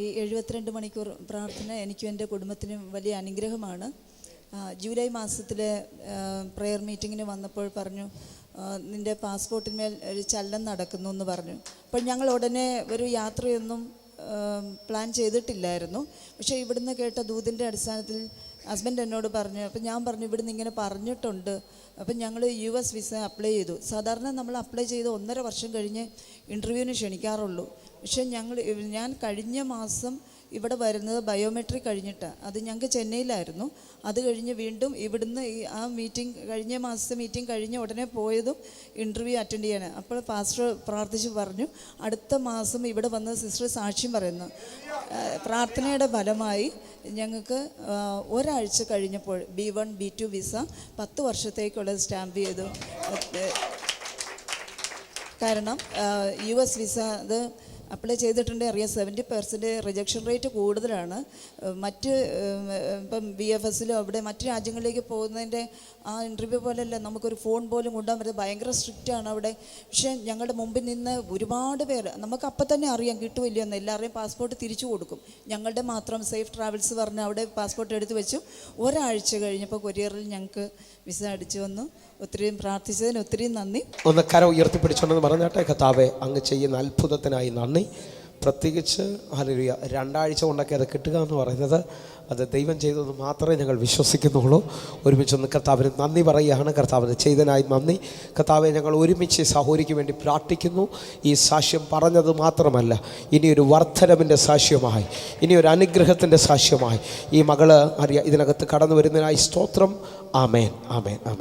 ഈ 72 മണിക്കൂർ പ്രാർത്ഥന എനിക്കും എൻ്റെ കുടുംബത്തിനും വലിയ അനുഗ്രഹമാണ്. ജൂലൈ മാസത്തിലെ പ്രെയർ മീറ്റിങ്ങിന് വന്നപ്പോൾ പറഞ്ഞു, നിൻ്റെ പാസ്പോർട്ടിന്മേൽ ഒരു ചലനം നടക്കുന്നു എന്ന് പറഞ്ഞു. അപ്പോൾ ഞങ്ങൾ ഉടനെ ഒരു യാത്രയൊന്നും പ്ലാൻ ചെയ്തിട്ടില്ലായിരുന്നു. പക്ഷേ ഇവിടുന്ന് കേട്ട ദൂതിൻ്റെ അടിസ്ഥാനത്തിൽ ഹസ്ബൻഡ് എന്നോട് പറഞ്ഞു. അപ്പം ഞാൻ പറഞ്ഞു, ഇവിടുന്ന് ഇങ്ങനെ പറഞ്ഞിട്ടുണ്ട്. അപ്പം ഞങ്ങൾ US വിസ അപ്ലൈ ചെയ്തു. സാധാരണ നമ്മൾ അപ്ലൈ ചെയ്ത് 1.5 വർഷം കഴിഞ്ഞ് ഇൻ്റർവ്യൂവിന് ക്ഷണിക്കാറുള്ളൂ. പക്ഷേ ഞാൻ കഴിഞ്ഞ മാസം ഇവിടെ വരുന്നത് ബയോമെട്രിക് കഴിഞ്ഞിട്ടാണ്. അത് ഞങ്ങൾക്ക് ചെന്നൈയിലായിരുന്നു. അത് കഴിഞ്ഞ് വീണ്ടും ഇവിടുന്ന് ആ മീറ്റിംഗ് കഴിഞ്ഞ മാസത്തെ മീറ്റിംഗ് കഴിഞ്ഞ് ഉടനെ പോയതും ഇൻ്റർവ്യൂ അറ്റൻഡ് ചെയ്യാൻ. അപ്പോൾ പാസ്റ്റർ പ്രാർത്ഥിച്ച് പറഞ്ഞു, അടുത്ത മാസം ഇവിടെ വന്ന് സിസ്റ്റർ സാക്ഷ്യം പറയുന്നു. പ്രാർത്ഥനയുടെ ഫലമായി ഞങ്ങൾക്ക് ഒരാഴ്ച കഴിഞ്ഞപ്പോൾ B1 B2 വിസ 10 വർഷത്തേക്കുള്ളത് സ്റ്റാമ്പ് ചെയ്തു. കാരണം US വിസ അത് അപ്ലൈ ചെയ്തിട്ടുണ്ടെങ്കിൽ അറിയാം, 70% റിജക്ഷൻ റേറ്റ് കൂടുതലാണ്. ഇപ്പം BFSലോ അവിടെ മറ്റു രാജ്യങ്ങളിലേക്ക് പോകുന്നതിൻ്റെ ആ ഇൻ്റർവ്യൂ പോലെയല്ല, നമുക്കൊരു ഫോൺ പോലും കൊണ്ടുപോകാൻ പറ്റും. ഭയങ്കര സ്ട്രിക്റ്റാണ് അവിടെ. പക്ഷേ ഞങ്ങളുടെ മുമ്പിൽ നിന്ന് ഒരുപാട് പേര്, നമുക്ക് അപ്പം തന്നെ അറിയാം കിട്ടുമില്ല എന്ന്. എല്ലാവരുടെയും പാസ്പോർട്ട് തിരിച്ചു കൊടുക്കും. ഞങ്ങളുടെ മാത്രം സേഫ് ട്രാവൽസ് പറഞ്ഞ് അവിടെ പാസ്പോർട്ട് എടുത്ത് വെച്ചു. ഒരാഴ്ച കഴിഞ്ഞപ്പോൾ കൊറിയറിൽ ഞങ്ങൾക്ക് വിസ അടിച്ചു വന്നു. ഒത്തിരിയും പ്രാർത്ഥിച്ചതിന് ഒത്തിരിയും നന്ദി. ഒന്ന് കരം ഉയർത്തിപ്പിടിച്ചോണ്ടെന്ന് പറഞ്ഞാട്ടെ. കർത്താവേ, അങ്ങ് ചെയ്യുന്ന അത്ഭുതത്തിനായി നന്ദി. പ്രത്യേകിച്ച് ഹല്ലേലൂയ 2 ആഴ്ച കൊണ്ടൊക്കെ അത് കിട്ടുക എന്ന് പറയുന്നത് അത് ദൈവം ചെയ്തത് മാത്രമേ ഞങ്ങൾ വിശ്വസിക്കുന്നുള്ളൂ. ഒരുമിച്ചൊന്ന് കർത്താവിന് നന്ദി പറയുകയാണ്. കർത്താവിന് ചെയ്തതിനായി നന്ദി. കർത്താവെ, ഞങ്ങൾ ഒരുമിച്ച് സഹോദരിക്ക് വേണ്ടി പ്രാർത്ഥിക്കുന്നു. ഈ സാക്ഷ്യം പറഞ്ഞത് മാത്രമല്ല, ഇനിയൊരു വർദ്ധനവിൻ്റെ സാക്ഷ്യമായി, ഇനിയൊരു അനുഗ്രഹത്തിൻ്റെ സാക്ഷ്യമായി ഈ മകള് ഇതിനകത്ത് കടന്നു വരുന്നതിനായി സ്തോത്രം. ആമേൻ, ആമേൻ, ആമേൻ.